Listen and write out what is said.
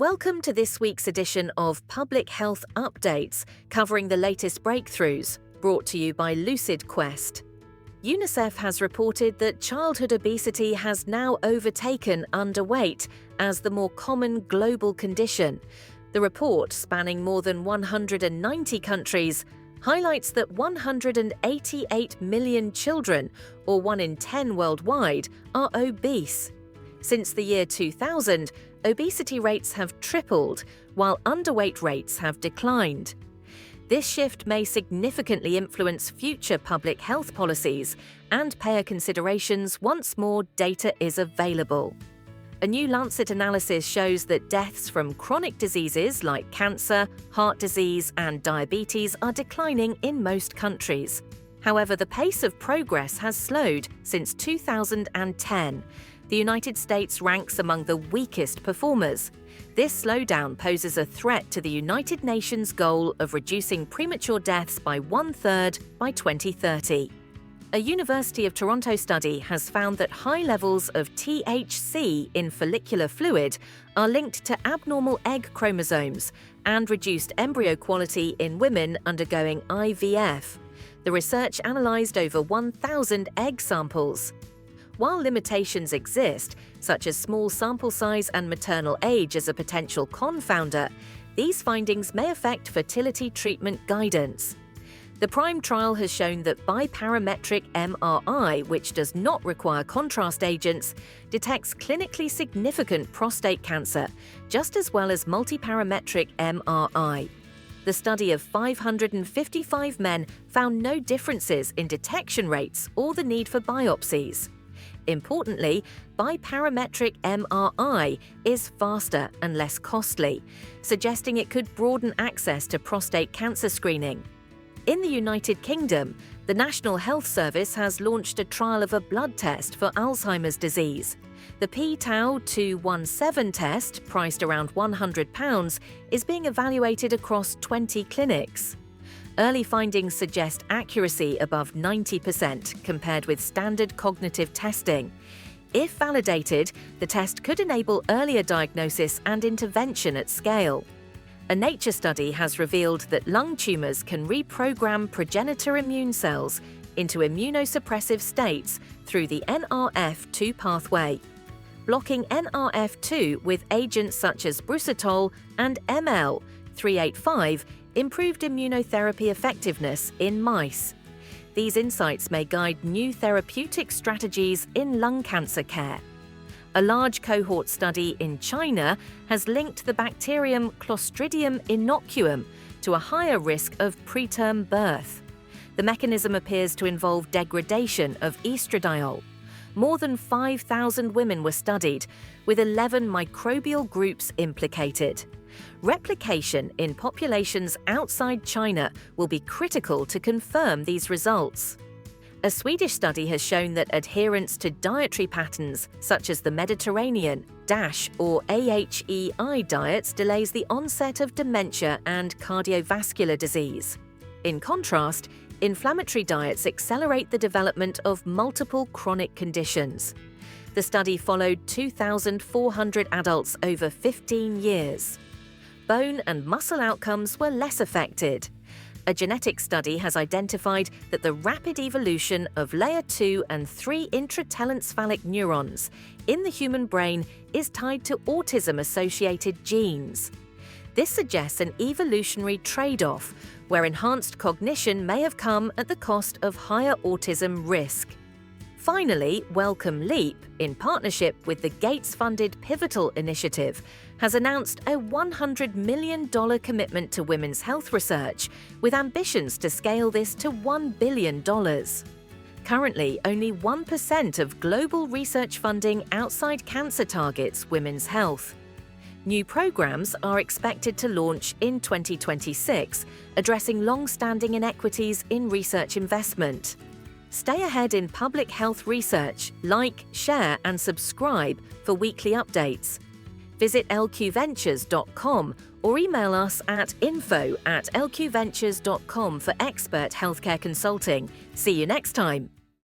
Welcome to this week's edition of Public Health Updates, covering the latest breakthroughs, brought to you by Lucid Quest. UNICEF has reported that childhood obesity has now overtaken underweight as the more common global condition. The report, spanning more than 190 countries, highlights that 188 million children, or 1 in 10 worldwide, are obese. Since the year 2000, obesity rates have tripled, while underweight rates have declined. This shift may significantly influence future public health policies and payer considerations once more data is available. A new Lancet analysis shows that deaths from chronic diseases like cancer, heart disease, and diabetes are declining in most countries. However, the pace of progress has slowed since 2010. The United States ranks among the weakest performers. This slowdown poses a threat to the United Nations goal of reducing premature deaths by 1/3 by 2030. A University of Toronto study has found that high levels of THC in follicular fluid are linked to abnormal egg chromosomes and reduced embryo quality in women undergoing IVF. The research analysed over 1,000 egg samples. While limitations exist, such as small sample size and maternal age as a potential confounder, these findings may affect fertility treatment guidance. The PRIME trial has shown that biparametric MRI, which does not require contrast agents, detects clinically significant prostate cancer, just as well as multiparametric MRI. The study of 555 men found no differences in detection rates or the need for biopsies. Importantly, biparametric MRI is faster and less costly, suggesting it could broaden access to prostate cancer screening. In the United Kingdom, the National Health Service has launched a trial of a blood test for Alzheimer's disease. The p-tau 217 test, priced around £100, is being evaluated across 20 clinics. Early findings suggest accuracy above 90% compared with standard cognitive testing. If validated, the test could enable earlier diagnosis and intervention at scale. A Nature study has revealed that lung tumors can reprogram progenitor immune cells into immunosuppressive states through the NRF2 pathway. Blocking NRF2 with agents such as brusitol and ML385 improved immunotherapy effectiveness in mice. These insights may guide new therapeutic strategies in lung cancer care. A large cohort study in China has linked the bacterium Clostridium inocuum to a higher risk of preterm birth. The mechanism appears to involve degradation of estradiol. More than 5,000 women were studied, with 11 microbial groups implicated. Replication in populations outside China will be critical to confirm these results. A Swedish study has shown that adherence to dietary patterns, such as the Mediterranean, DASH or AHEI diets, delays the onset of dementia and cardiovascular disease. In contrast, inflammatory diets accelerate the development of multiple chronic conditions. The study followed 2,400 adults over 15 years. Bone and muscle outcomes were less affected. A genetic study has identified that the rapid evolution of layer 2 and 3 intratelencephalic neurons in the human brain is tied to autism-associated genes. This suggests an evolutionary trade-off, where enhanced cognition may have come at the cost of higher autism risk. Finally, Wellcome Leap, in partnership with the Gates-funded Pivotal Initiative, has announced a $100 million commitment to women's health research, with ambitions to scale this to $1 billion. Currently, only 1% of global research funding outside cancer targets women's health. New programs are expected to launch in 2026, addressing long-standing inequities in research investment. Stay ahead in public health research, like, share and subscribe for weekly updates. Visit lqventures.com or email us at info@lqventures.com for expert healthcare consulting. See you next time.